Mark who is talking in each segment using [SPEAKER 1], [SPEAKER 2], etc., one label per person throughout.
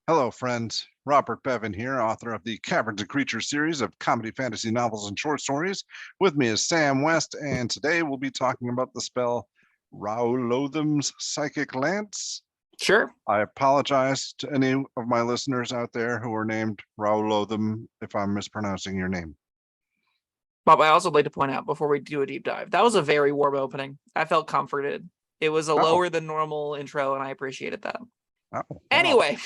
[SPEAKER 1] Hello, friends. Robert Bevan here, author of the Caverns Creatures series of comedy, fantasy novels, and short stories. With me is Sam West, and today we'll be talking about the spell Raulothim's Psychic Lance.
[SPEAKER 2] Sure.
[SPEAKER 1] I apologize to any of my listeners out there who are named Raulothim if I'm mispronouncing your name.
[SPEAKER 2] Bob, I also like to point out before we do a deep dive, that was a very warm opening. I felt comforted. It was a lower than normal intro, and I appreciated that. Anyway,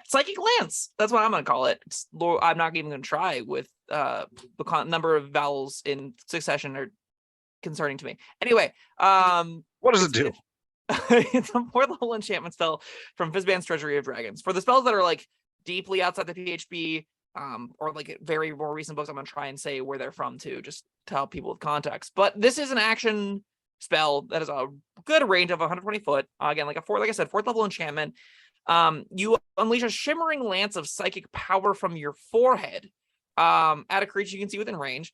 [SPEAKER 2] Psychic Lance. That's what I'm going to call it. I'm not even going to try with the number of vowels in succession are concerning to me. Anyway,
[SPEAKER 1] what does it do?
[SPEAKER 2] It's a 4th level enchantment spell from Fizban's Treasury of Dragons. For the spells that are like deeply outside the PHB, or like very more recent books, I'm going to try and say where they're from too, just to help people with context. But this is an action spell that is a good range of 120 foot. Again, like I said, 4th level enchantment. You unleash a shimmering lance of psychic power from your forehead at a creature you can see within range.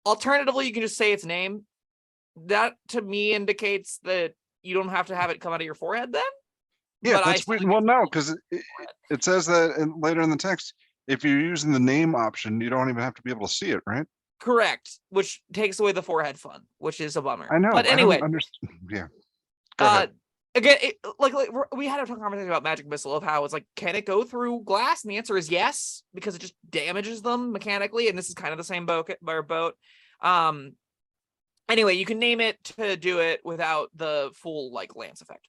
[SPEAKER 2] Alternatively, you can just say its name. That to me indicates that you don't have to have it come out of your forehead then.
[SPEAKER 1] Yeah, but that's weird. Well, no, because it says that later in the text, if you're using the name option, you don't even have to be able to see it, right?
[SPEAKER 2] Correct, which takes away the forehead fun, which is a bummer.
[SPEAKER 1] I know.
[SPEAKER 2] But anyway,
[SPEAKER 1] yeah. Go ahead.
[SPEAKER 2] Again, we had a conversation about Magic Missile of how it's like, can it go through glass? And the answer is yes, because it just damages them mechanically, and this is kind of the same boat. Anyway, you can name it to do it without the full like lance effect.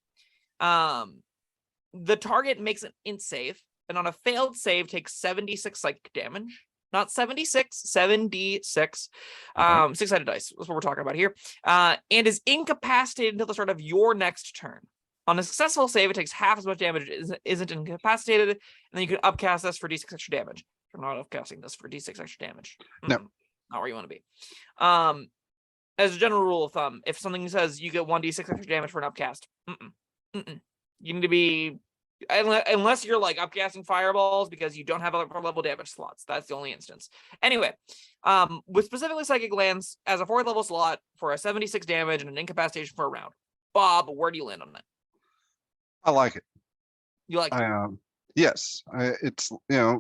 [SPEAKER 2] The target makes an int save, and on a failed save takes 76 psychic damage. Not 76, 76. 6-sided dice. That's what we're talking about here. And is incapacitated until the start of your next turn. On a successful save, it takes half as much damage as it isn't incapacitated, and then you can upcast this for d6 extra damage. You're not upcasting this for d6 extra damage.
[SPEAKER 1] No.
[SPEAKER 2] Not where you want to be. As a general rule of thumb, if something says you get 1d6 extra damage for an upcast, you need to be, unless you're like upcasting fireballs because you don't have upper level damage slots. That's the only instance. Anyway, with specifically Psychic Lance as a 4th level slot for a 76 damage and an incapacitation for a round. Bob, where do you land on that?
[SPEAKER 1] I like it.
[SPEAKER 2] You like it?
[SPEAKER 1] Yes. It's, like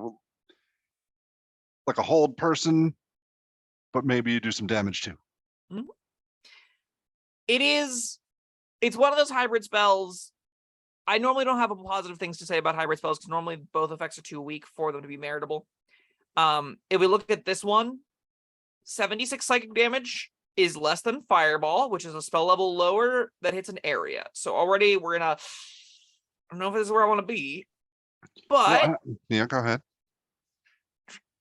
[SPEAKER 1] a hold person, but maybe you do some damage too.
[SPEAKER 2] Mm-hmm. It's one of those hybrid spells. I normally don't have positive things to say about hybrid spells because normally both effects are too weak for them to be meritable. If we look at this one, 76 psychic damage is less than Fireball, which is a spell level lower that hits an area. So already we're in a, I don't know if this is where I want to be, but
[SPEAKER 1] yeah, go ahead.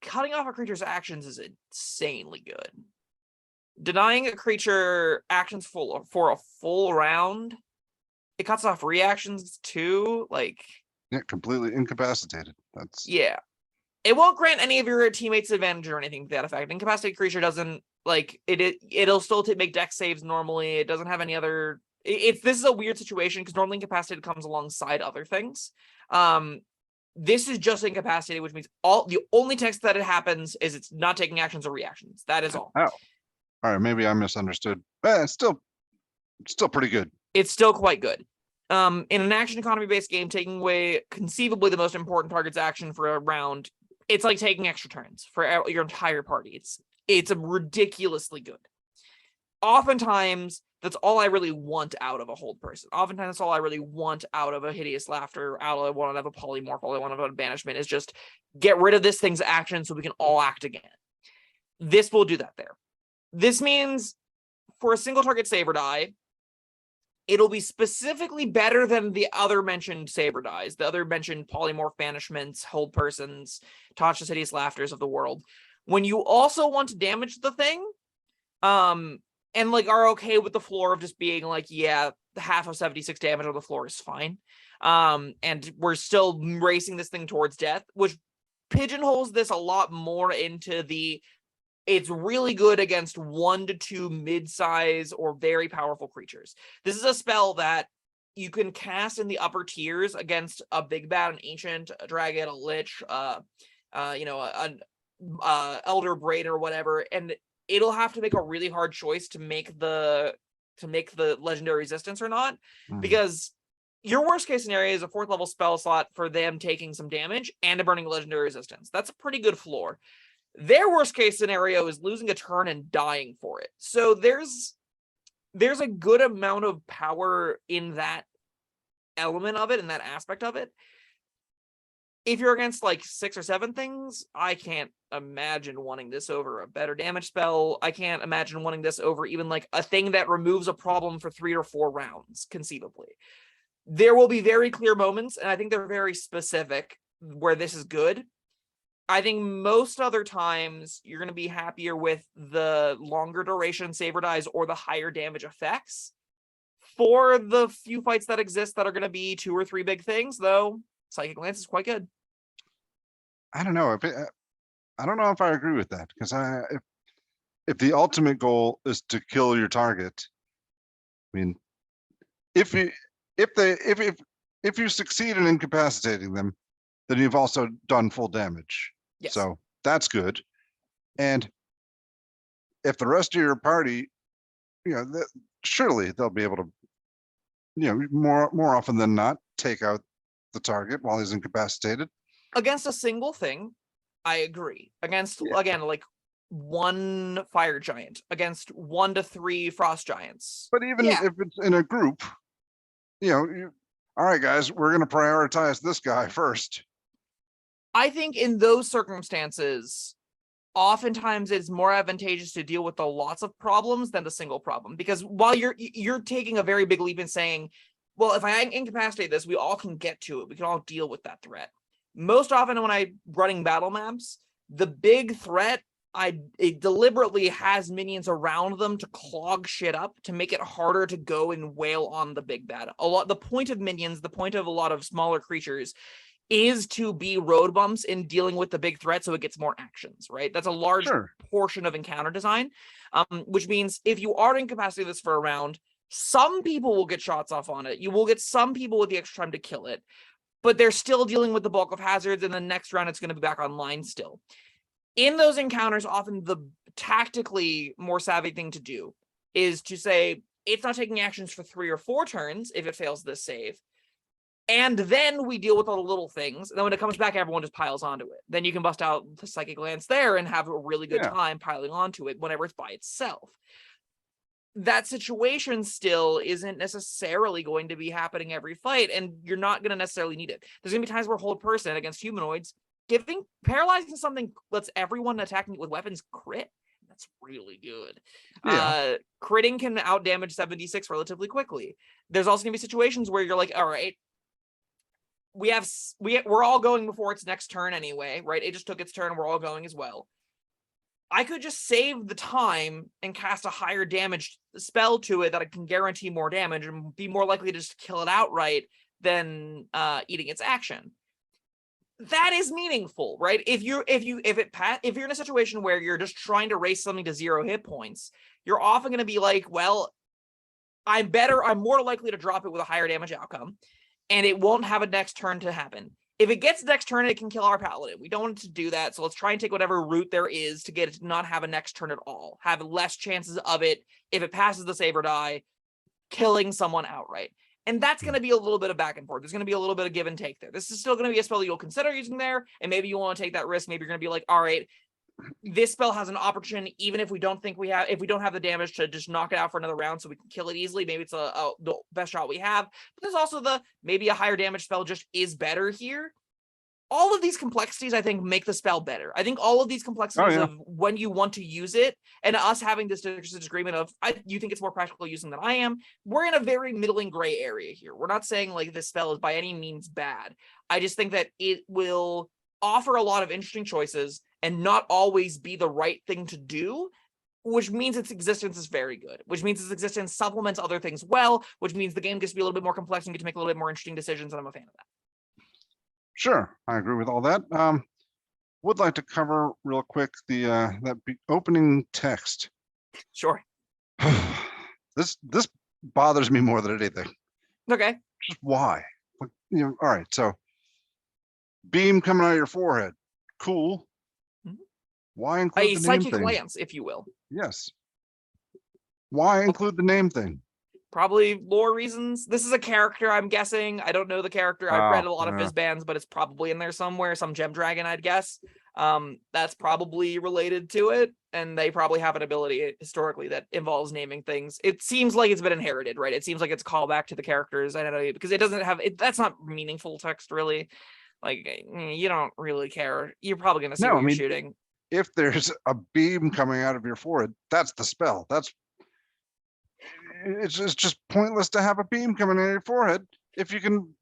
[SPEAKER 2] Cutting off a creature's actions is insanely good. Denying a creature actions for a full round, it cuts off reactions too.
[SPEAKER 1] Completely incapacitated.
[SPEAKER 2] It won't grant any of your teammates advantage or anything to that effect. Incapacitated creature doesn't it'll still make dex saves normally. It doesn't have any other. This is a weird situation because normally incapacitated comes alongside other things. This is just incapacitated, which means the only text that it happens is it's not taking actions or reactions. That is all.
[SPEAKER 1] Oh, all right. Maybe I misunderstood. It's still pretty good.
[SPEAKER 2] It's still quite good. In an action economy based game, taking away conceivably the most important target's action for a round, it's like taking extra turns for your entire party. It's ridiculously good. Oftentimes, that's all I really want out of a hold person. Oftentimes, that's all I really want out of a Hideous Laughter, all I want out of a Polymorph, all I want out of a Banishment is just get rid of this thing's action so we can all act again. This will do that there. This means for a single target Saber die, it'll be specifically better than the other mentioned Saber dies, the other mentioned Polymorph Banishments, Hold Persons, Tasha's Hideous Laughters of the world. When you also want to damage the thing, and are okay with the floor of just being half of 76 damage on the floor is fine. And we're still racing this thing towards death, which pigeonholes this a lot more into it's really good against 1 to 2 mid-size or very powerful creatures. This is a spell that you can cast in the upper tiers against a big bad, an ancient, a dragon, a lich, an elder brain or whatever, and it'll have to make a really hard choice to make the legendary resistance or not, because your worst case scenario is a 4th level spell slot for them taking some damage and a burning legendary resistance. That's a pretty good floor. Their worst case scenario is losing a turn and dying for it. So there's a good amount of power in that element of it, in that aspect of it. If you're against like 6 or 7 things, I can't imagine wanting this over a better damage spell. I can't imagine wanting this over even like a thing that removes a problem for 3 or 4 rounds, conceivably. There will be very clear moments, and I think they're very specific, where this is good. I think most other times you're going to be happier with the longer duration saber dies or the higher damage effects. For the few fights that exist that are going to be 2 or 3 big things, though, Psychic Lance is quite good.
[SPEAKER 1] I don't know I don't know if I agree with that, because if the ultimate goal is to kill your target, I mean, if you succeed in incapacitating them, then you've also done full damage.
[SPEAKER 2] Yes.
[SPEAKER 1] So that's good. And if the rest of your party, surely they'll be able to, more often than not, take out the target while he's incapacitated.
[SPEAKER 2] Against a single thing, I agree. Against, again, like 1 fire giant, against 1 to 3 frost giants.
[SPEAKER 1] But even if it's in a group, all right, guys, we're going to prioritize this guy first.
[SPEAKER 2] I think in those circumstances, oftentimes it's more advantageous to deal with the lots of problems than the single problem. Because while you're taking a very big leap in saying, well, if I incapacitate this, we all can get to it. We can all deal with that threat. Most often when I'm running battle maps, the big threat, it deliberately has minions around them to clog shit up, to make it harder to go and wail on the big bad. The point of minions, the point of a lot of smaller creatures, is to be road bumps in dealing with the big threat so it gets more actions, right? That's a large portion of encounter design, which means if you are incapacitated this for a round, some people will get shots off on it. You will get some people with the extra time to kill it, but they're still dealing with the bulk of hazards, and the next round it's going to be back online still. In those encounters, often the tactically more savvy thing to do is to say, it's not taking actions for 3 or 4 turns if it fails this save. And then we deal with all the little things. And then when it comes back, everyone just piles onto it. Then you can bust out the Psychic Lance there and have a really good time piling onto it whenever it's by itself. That situation still isn't necessarily going to be happening every fight, and you're not going to necessarily need it. There's going to be times where hold person against humanoids, paralyzing something lets everyone attacking it with weapons crit. That's really good. Critting can outdamage 76 relatively quickly. There's also going to be situations where you're like, all right, we're all going before its next turn anyway, right? It just took its turn. We're all going as well. I could just save the time and cast a higher damage spell to it that I can guarantee more damage and be more likely to just kill it outright than eating its action. That is meaningful, right? If you're in a situation where you're just trying to race something to 0 hit points, you're often going to be like, well, I'm more likely to drop it with a higher damage outcome, and it won't have a next turn to happen. If it gets next turn, it can kill our paladin. We don't want it to do that, so let's try and take whatever route there is to get it to not have a next turn at all. Have less chances of it, if it passes the save or die, killing someone outright. And that's going to be a little bit of back and forth. There's going to be a little bit of give and take there. This is still going to be a spell you'll consider using there, and maybe you want to take that risk. Maybe you're going to be like, all right, this spell has an opportunity, even if we don't have the damage to just knock it out for another round so we can kill it easily. Maybe it's the best shot we have. But there's also maybe a higher damage spell just is better here. All of these complexities, I think, make the spell better. I think all of these complexities of when you want to use it, and us having this disagreement of, you think it's more practical using than I am, we're in a very middling gray area here. We're not saying like this spell is by any means bad. I just think that it will offer a lot of interesting choices and not always be the right thing to do, which means its existence is very good, which means its existence supplements other things well, which means the game gets to be a little bit more complex and get to make a little bit more interesting decisions, and I'm a fan of that.
[SPEAKER 1] Sure, I agree with all that. Would like to cover real quick that opening text.
[SPEAKER 2] Sure.
[SPEAKER 1] This bothers me more than anything.
[SPEAKER 2] Okay.
[SPEAKER 1] Just why? All right. So, beam coming out of your forehead. Cool. Why include the name
[SPEAKER 2] psychic
[SPEAKER 1] thing?
[SPEAKER 2] lance, if you will.
[SPEAKER 1] Yes. Why include the name thing?
[SPEAKER 2] Probably lore reasons. This is a character, I'm guessing. I don't know the character. I've read a lot of
[SPEAKER 1] yeah.
[SPEAKER 2] Fizbands, but it's probably in there somewhere. Some gem dragon, I'd guess. That's probably related to it, and they probably have an ability historically that involves naming things. It seems like it's been inherited, right? It seems like it's a callback to the character's identity because it doesn't have it. That's not meaningful text, really. Like, you don't really care. You're probably going to see
[SPEAKER 1] No,
[SPEAKER 2] what
[SPEAKER 1] I
[SPEAKER 2] you're
[SPEAKER 1] mean,
[SPEAKER 2] shooting.
[SPEAKER 1] If there's a beam coming out of your forehead, that's the spell. It's just pointless to have a beam coming out of your forehead if you can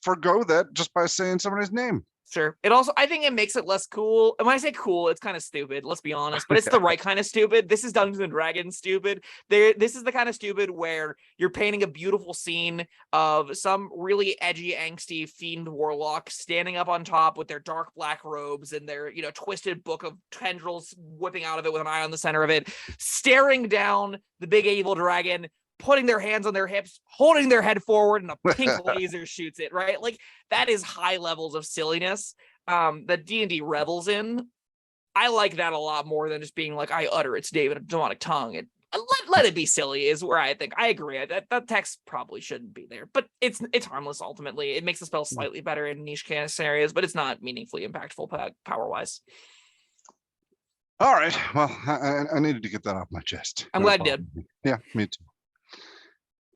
[SPEAKER 1] forgo that just by saying somebody's name.
[SPEAKER 2] Sure. It also, I think it makes it less cool. And when I say cool, it's kind of stupid, let's be honest, but it's the right kind of stupid. This is Dungeons and Dragons stupid. This is the kind of stupid where you're painting a beautiful scene of some really edgy, angsty fiend warlock standing up on top with their dark black robes and their, twisted book of tendrils whipping out of it with an eye on the center of it, staring down the big evil dragon, putting their hands on their hips, holding their head forward, and a pink laser shoots it, right? Like, that is high levels of silliness that D&D revels in. I like that a lot more than just being like, I utter its name in a demonic tongue. And let it be silly is where I think I agree. That text probably shouldn't be there, but it's harmless ultimately. It makes the spell slightly better in niche cast areas, but it's not meaningfully impactful power-wise.
[SPEAKER 1] All right. Well, I needed to get that off my chest.
[SPEAKER 2] I'm glad you did.
[SPEAKER 1] Yeah, me too.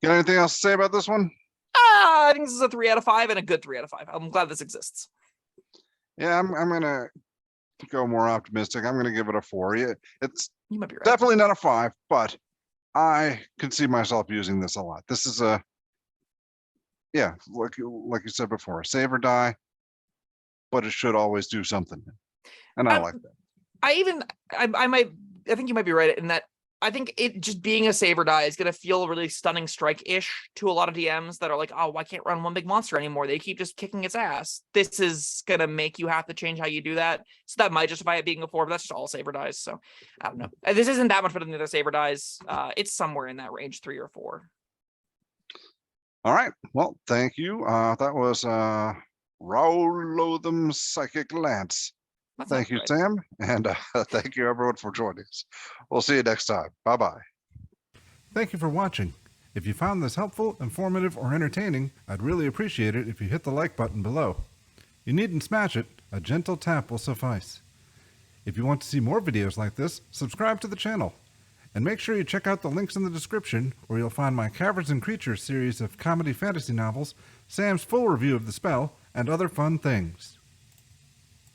[SPEAKER 1] Got anything else to say about this one?
[SPEAKER 2] I think this is a 3 out of 5 and a good 3 out of 5. I'm glad this exists.
[SPEAKER 1] Yeah, I'm gonna go more optimistic. I'm gonna give it a 4. Yeah, it's
[SPEAKER 2] You might be right.
[SPEAKER 1] definitely not a 5, but I can see myself using this a lot. This is like you said before, save or die, but it should always do something, and I like that.
[SPEAKER 2] I think you might be right in that. I think it just being a save or die is going to feel really stunning strike-ish to a lot of DMs that are like, oh, I can't run one big monster anymore. They keep just kicking its ass. This is going to make you have to change how you do that. So that might justify it being a 4, but that's just all save or dies. So I don't know. This isn't that much better than the other save or dies. It's somewhere in that range, 3 or 4.
[SPEAKER 1] All right. Well, thank you. That was Raulothim Psychic Lance. Thank you, Sam, and thank you, everyone, for joining us. We'll see you next time. Bye-bye. Thank you for watching. If you found this helpful, informative, or entertaining, I'd really appreciate it if you hit the like button below. You needn't smash it. A gentle tap will suffice. If you want to see more videos like this, subscribe to the channel. And make sure you check out the links in the description, where you'll find my Caverns and Creatures series of comedy fantasy novels, Sam's full review of the spell, and other fun things.